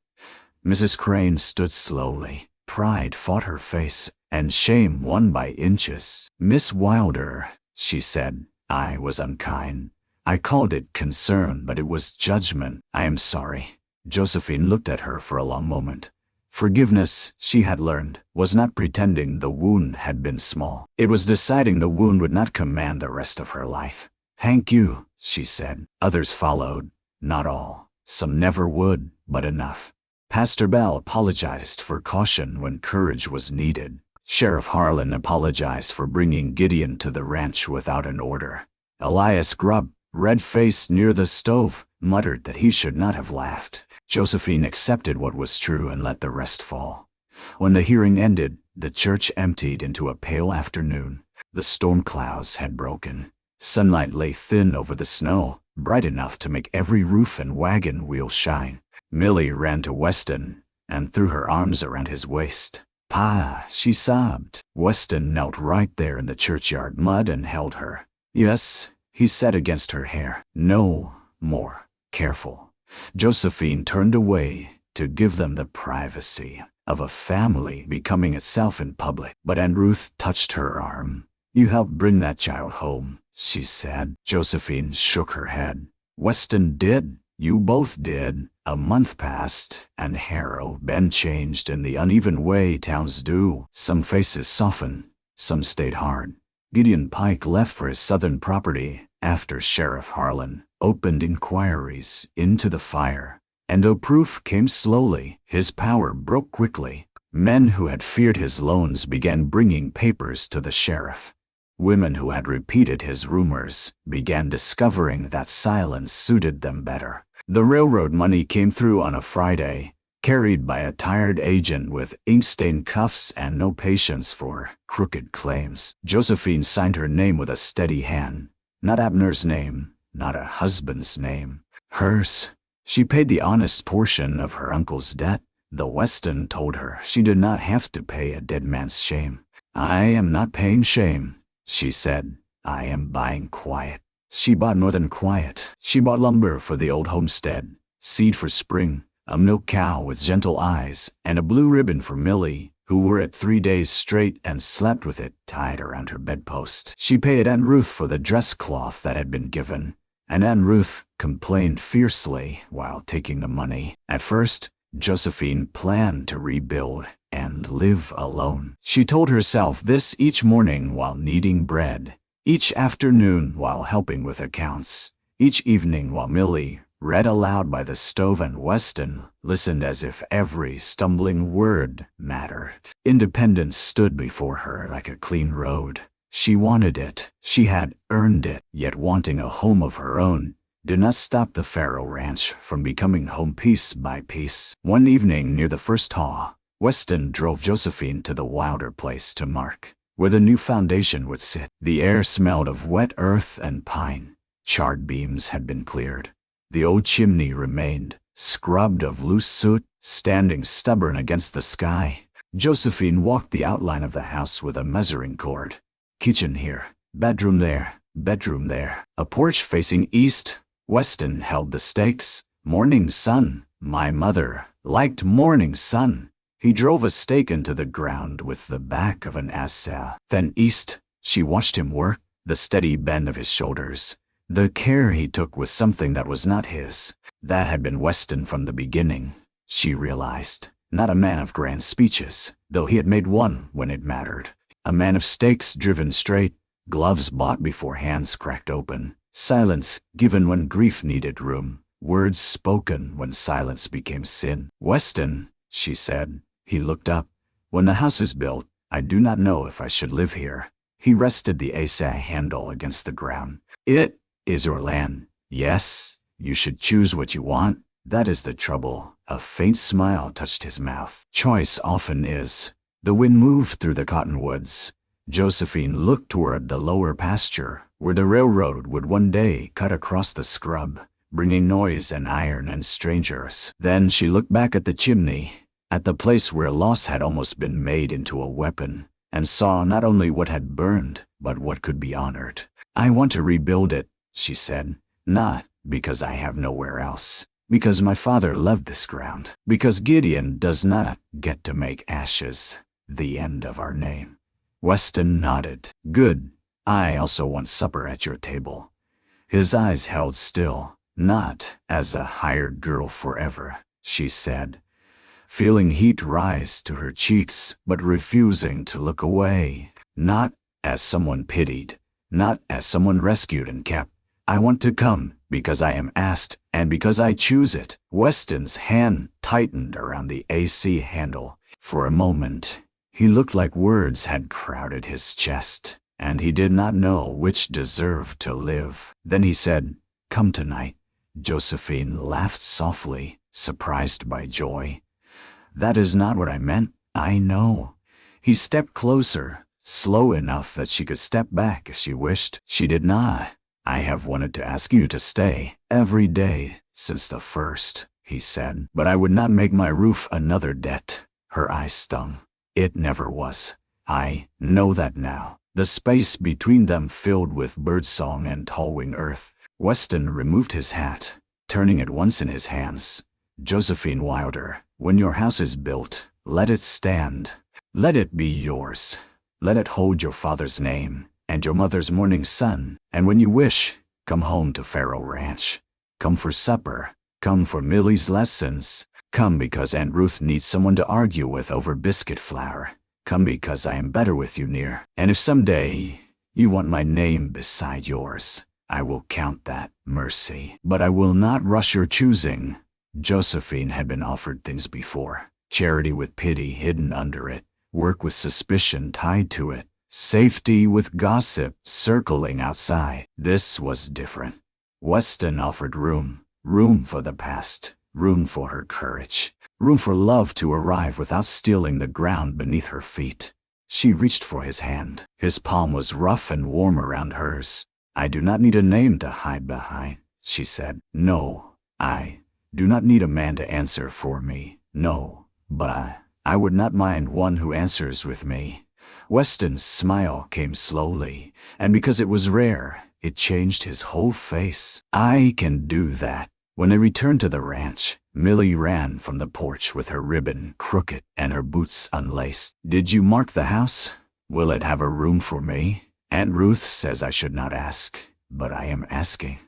Mrs. Crane stood slowly. Pride fought her face, and shame won by inches. Miss Wilder, she said, I was unkind. I called it concern, but it was judgment. I am sorry. Josephine looked at her for a long moment. Forgiveness, she had learned, was not pretending the wound had been small. It was deciding the wound would not command the rest of her life. Thank you, she said. Others followed. Not all. Some never would, but enough. Pastor Bell apologized for caution when courage was needed. Sheriff Harlan apologized for bringing Gideon to the ranch without an order. Elias Grubb, red-faced near the stove, muttered that he should not have laughed. Josephine accepted what was true and let the rest fall. When the hearing ended, the church emptied into a pale afternoon. The storm clouds had broken. Sunlight lay thin over the snow, bright enough to make every roof and wagon wheel shine. Millie ran to Weston and threw her arms around his waist. Pa, she sobbed. Weston knelt right there in the churchyard mud and held her. Yes, he said against her hair. No more. Careful. Josephine turned away to give them the privacy of a family becoming itself in public. But Aunt Ruth touched her arm. You helped bring that child home, she said. Josephine shook her head. Weston did. You both did. A month passed, and Harrow Ben changed in the uneven way towns do. Some faces softened, some stayed hard. Gideon Pike left for his southern property after Sheriff Harlan opened inquiries into the fire. And though proof came slowly, his power broke quickly. Men who had feared his loans began bringing papers to the sheriff. Women who had repeated his rumors began discovering that silence suited them better. The railroad money came through on a Friday, carried by a tired agent with ink-stained cuffs and no patience for crooked claims. Josephine signed her name with a steady hand. Not Abner's name, not a husband's name. Hers. She paid the honest portion of her uncle's debt, though Weston told her she did not have to pay a dead man's shame. I am not paying shame, she said. I am buying quiet. She bought more than quiet. She bought lumber for the old homestead, seed for spring, a milk cow with gentle eyes, and a blue ribbon for Millie, who wore it 3 days straight and slept with it tied around her bedpost. She paid Aunt Ruth for the dress cloth that had been given, and Aunt Ruth complained fiercely while taking the money. At first, Josephine planned to rebuild and live alone. She told herself this each morning while kneading bread, each afternoon while helping with accounts, each evening while Millie read aloud by the stove and Weston listened as if every stumbling word mattered. Independence stood before her like a clean road. She wanted it. She had earned it. Yet wanting a home of her own did not stop the Farrow Ranch from becoming home piece by piece. One evening near the first thaw, Weston drove Josephine to the Wilder place to mark where the new foundation would sit. The air smelled of wet earth and pine. Charred beams had been cleared. The old chimney remained, scrubbed of loose soot, standing stubborn against the sky. Josephine walked the outline of the house with a measuring cord. Kitchen here, bedroom there, bedroom there. A porch facing east. Weston held the stakes. Morning sun. My mother liked morning sun. He drove a stake into the ground with the back of an asa. Then east. She watched him work, the steady bend of his shoulders. The care he took was something that was not his. That had been Weston from the beginning, she realized. Not a man of grand speeches, though he had made one when it mattered. A man of stakes driven straight, gloves bought before hands cracked open, silence given when grief needed room, words spoken when silence became sin. Weston, she said. He looked up. When the house is built, I do not know if I should live here. He rested the asa handle against the ground. It is your land. Yes, you should choose what you want. That is the trouble. A faint smile touched his mouth. Choice often is. The wind moved through the cottonwoods. Josephine looked toward the lower pasture, where the railroad would one day cut across the scrub, bringing noise and iron and strangers. Then she looked back at the chimney, at the place where loss had almost been made into a weapon, and saw not only what had burned, but what could be honored. I want to rebuild it, she said, not because I have nowhere else, because my father loved this ground, because Gideon does not get to make ashes the end of our name. Weston nodded. Good. I also want supper at your table. His eyes held still. Not as a hired girl forever, she said, feeling heat rise to her cheeks but refusing to look away. Not as someone pitied, not as someone rescued and kept. I want to come because I am asked and because I choose it. Weston's hand tightened around the AC handle. For a moment, he looked like words had crowded his chest, and he did not know which deserved to live. Then he said, Come tonight. Josephine laughed softly, surprised by joy. That is not what I meant, I know. He stepped closer, slow enough that she could step back if she wished. She did not. I have wanted to ask you to stay every day since the first, he said, but I would not make my roof another debt. Her eyes stung. It never was. I know that now. The space between them filled with birdsong and tall-wing earth. Weston removed his hat, turning it once in his hands. Josephine Wilder, when your house is built, let it stand. Let it be yours. Let it hold your father's name and your mother's morning sun. And when you wish, come home to Faro Ranch. Come for supper. Come for Millie's lessons. Come because Aunt Ruth needs someone to argue with over biscuit flour. Come because I am better with you near. And if someday you want my name beside yours, I will count that mercy. But I will not rush your choosing. Josephine had been offered things before. Charity with pity hidden under it. Work with suspicion tied to it. Safety with gossip circling outside. This was different. Weston offered room. Room for the past. Room for her courage. Room for love to arrive without stealing the ground beneath her feet. She reached for his hand. His palm was rough and warm around hers. I do not need a name to hide behind, she said. No, I do not need a man to answer for me. No, but I would not mind one who answers with me. Weston's smile came slowly, and because it was rare, it changed his whole face. I can do that. When they returned to the ranch, Millie ran from the porch with her ribbon crooked and her boots unlaced. Did you mark the house? Will it have a room for me? Aunt Ruth says I should not ask, but I am asking.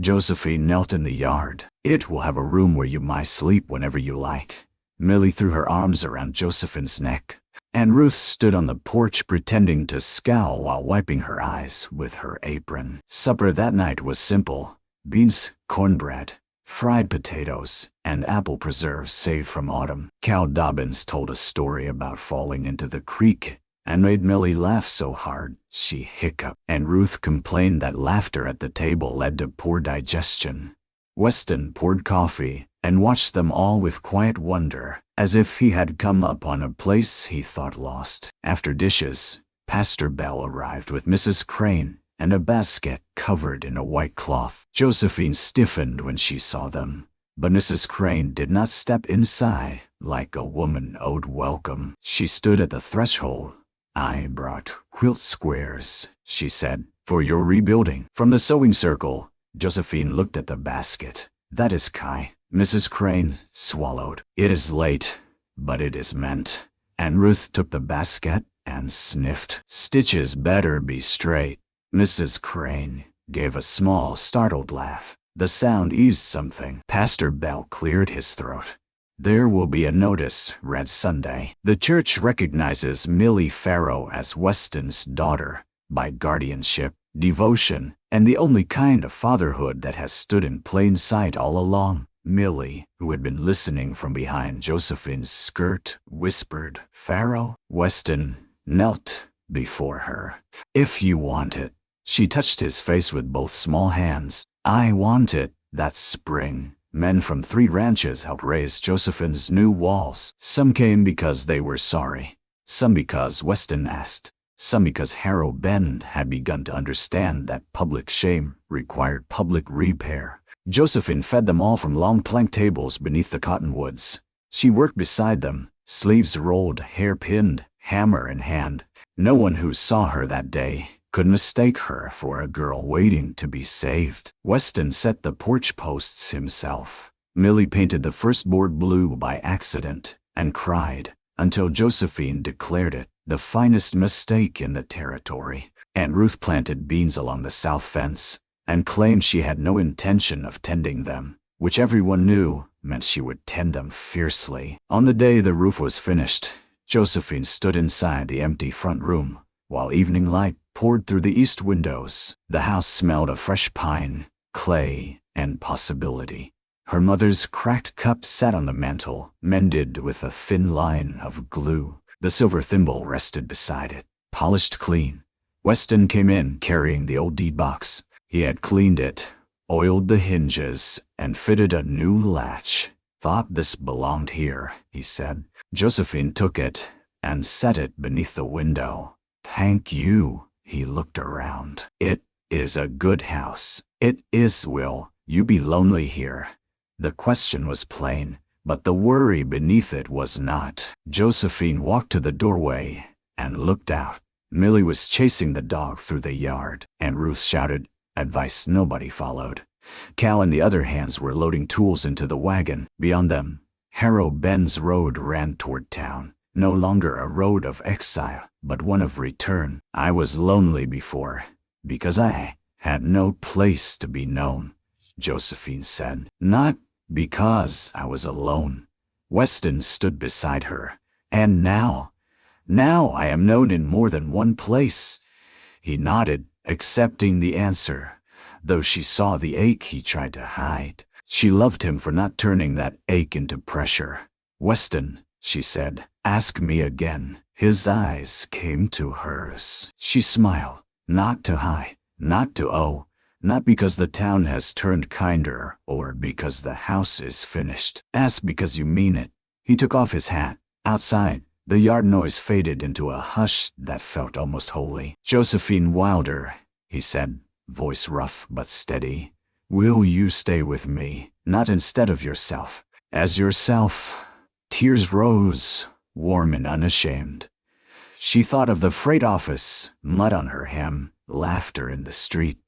Josephine knelt in the yard. It will have a room where you might sleep whenever you like. Millie threw her arms around Josephine's neck. Aunt Ruth stood on the porch pretending to scowl while wiping her eyes with her apron. Supper that night was simple. Beans, cornbread, fried potatoes, and apple preserves saved from autumn. Cal Dobbins told a story about falling into the creek and made Millie laugh so hard she hiccuped, and Ruth complained that laughter at the table led to poor digestion. Weston poured coffee and watched them all with quiet wonder, as if he had come upon a place he thought lost. After dishes, Pastor Bell arrived with Mrs. Crane and a basket covered in a white cloth. Josephine stiffened when she saw them, but Mrs. Crane did not step inside like a woman owed welcome. She stood at the threshold. "I brought quilt squares," she said, "for your rebuilding." From the sewing circle, Josephine looked at the basket. "That is Kai." Mrs. Crane swallowed. "It is late, but it is meant." And Ruth took the basket and sniffed. "Stitches better be straight." Mrs. Crane gave a small, startled laugh. The sound eased something. Pastor Bell cleared his throat. "There will be a notice read Sunday. The church recognizes Millie Farrow as Weston's daughter by guardianship, devotion, and the only kind of fatherhood that has stood in plain sight all along." Millie, who had been listening from behind Josephine's skirt, whispered, "Farrow?" Weston knelt before her. "If you want it." She touched his face with both small hands. "I want it." That spring, men from 3 ranches helped raise Josephine's new walls. Some came because they were sorry, some because Weston asked, some because Harrow Bend had begun to understand that public shame required public repair. Josephine fed them all from long plank tables beneath the cottonwoods. She worked beside them, sleeves rolled, hair pinned, hammer in hand. No one who saw her that day could mistake her for a girl waiting to be saved. Weston set the porch posts himself. Millie painted the first board blue by accident and cried until Josephine declared it the finest mistake in the territory. Aunt Ruth planted beans along the south fence and claimed she had no intention of tending them, which everyone knew meant she would tend them fiercely. On the day the roof was finished, Josephine stood inside the empty front room while evening light poured through the east windows. The house smelled of fresh pine, clay, and possibility. Her mother's cracked cup sat on the mantel, mended with a thin line of glue. The silver thimble rested beside it, polished clean. Weston came in carrying the old deed box. He had cleaned it, oiled the hinges, and fitted a new latch. "Thought this belonged here," he said. Josephine took it and set it beneath the window. "Thank you." He looked around. "It is a good house." "It is. Will you be lonely here?" The question was plain, but the worry beneath it was not. Josephine walked to the doorway and looked out. Millie was chasing the dog through the yard, and Ruth shouted advice nobody followed. Cal and the other hands were loading tools into the wagon. Beyond them, Harrow Bend's road ran toward town, no longer a road of exile, but one of return. "I was lonely before, because I had no place to be known," Josephine said. "Not because I was alone." Weston stood beside her. "And now I am known in more than one place." He nodded, accepting the answer, though she saw the ache he tried to hide. She loved him for not turning that ache into pressure. "Weston," she said, "ask me again." His eyes came to hers. She smiled, not to high, not to owe, not because the town has turned kinder or because the house is finished. "Ask because you mean it." He took off his hat. Outside, the yard noise faded into a hush that felt almost holy. "Josephine Wilder," he said, voice rough but steady, "will you stay with me, not instead of yourself, as yourself?" Tears rose, warm and unashamed. She thought of the freight office, mud on her hem, laughter in the street.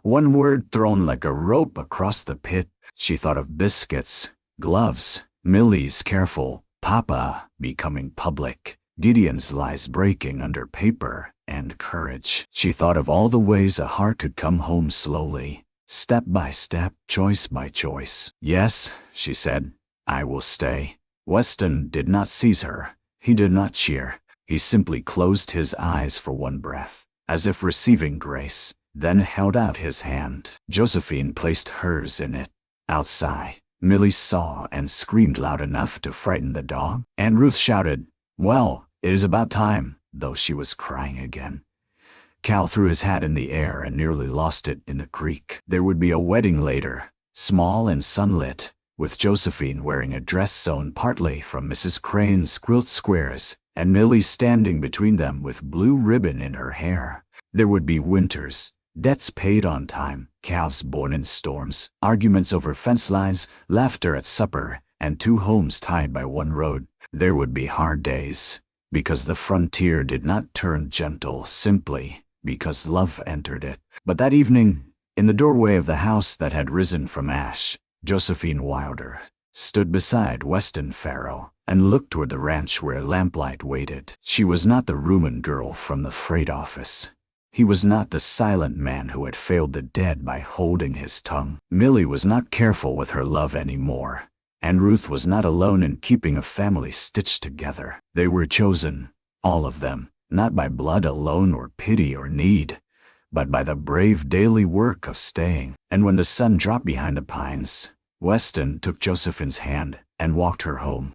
One word thrown like a rope across the pit. She thought of biscuits, gloves, Millie's careful papa becoming public, Gideon's lies breaking under paper and courage. She thought of all the ways a heart could come home slowly, step by step, choice by choice. "Yes," she said, "I will stay." Weston did not seize her. He did not cheer. He simply closed his eyes for one breath, as if receiving grace, then held out his hand. Josephine placed hers in it. Outside, Millie saw and screamed loud enough to frighten the dog, and Ruth shouted, "Well, it is about time," though she was crying again. Cal threw his hat in the air and nearly lost it in the creek. There would be a wedding later, small and sunlit, with Josephine wearing a dress sewn partly from Mrs. Crane's quilt squares, and Millie standing between them with blue ribbon in her hair. There would be winters, Debts paid on time, calves born in storms, arguments over fence lines, laughter at supper, and two homes tied by one road. There would be hard days, because the frontier did not turn gentle simply because love entered it. But that evening, in the doorway of the house that had risen from ash, Josephine Wilder stood beside Weston Farrow and looked toward the ranch where lamplight waited. She was not the rumen girl from the freight office. He was not the silent man who had failed the dead by holding his tongue. Millie was not careful with her love anymore, and Ruth was not alone in keeping a family stitched together. They were chosen, all of them, not by blood alone or pity or need, but by the brave daily work of staying. And when the sun dropped behind the pines, Weston took Josephine's hand and walked her home.